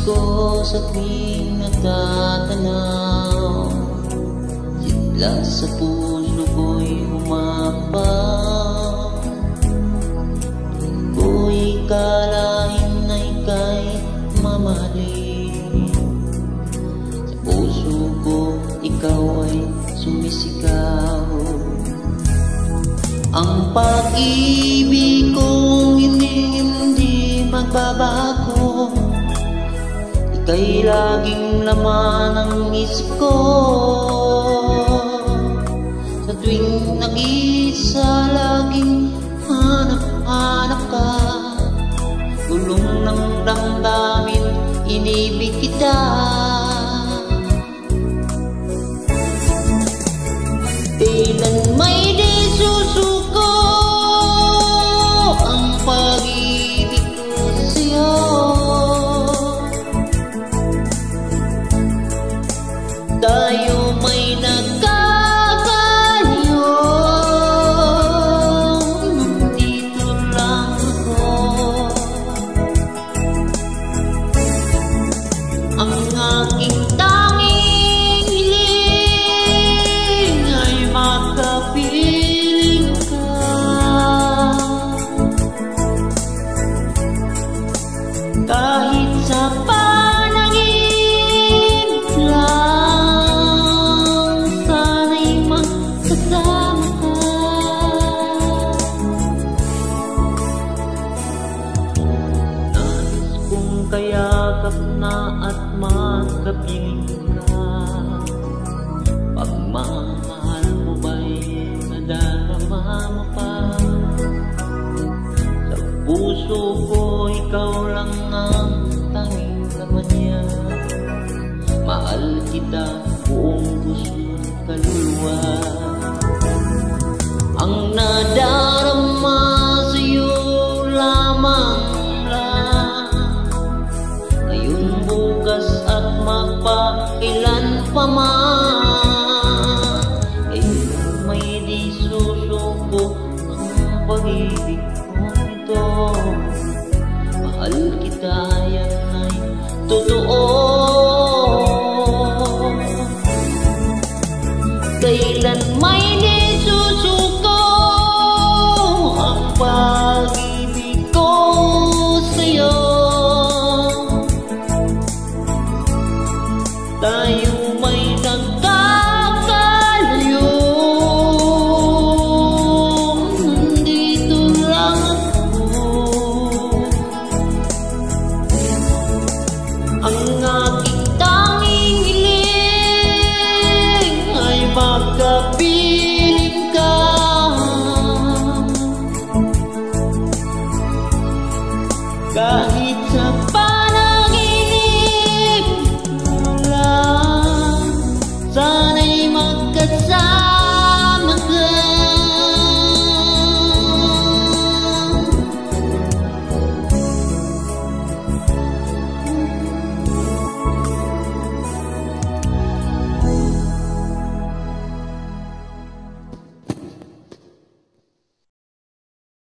ko sa tuwing natatanaw, sigla sa puso ko'y umapaw. Di ko'y kalain na ika'y mamahalin, sa puso ko ikaw ay sumisigaw. Ang pag-ibig kong hindi magbabago, ika'y laging laman ng isip ko. Sa tuwing nag-isa, laging hanap-hanap ka. Gulong ng damdamin, inibig kita. Kailan may di susuko ang pag-ibig ko sa'yo. Tayo may nagkakalayo, nandito lang ako. Ang aking tanging hiling ay makapiling ka. Kahit sa panaginip lang, sana'y makasama ka. Nais kong kayakap na at makapiling ka. Pagmamahal mo ba'y nadarama mo pa? Sa puso ko ikaw lang ang tanging laman niya. Mahal kita buong puso't kaluluwa. Ang nadarama sa'yo lamang lang, ngayon, bukas at magpakailan pa man.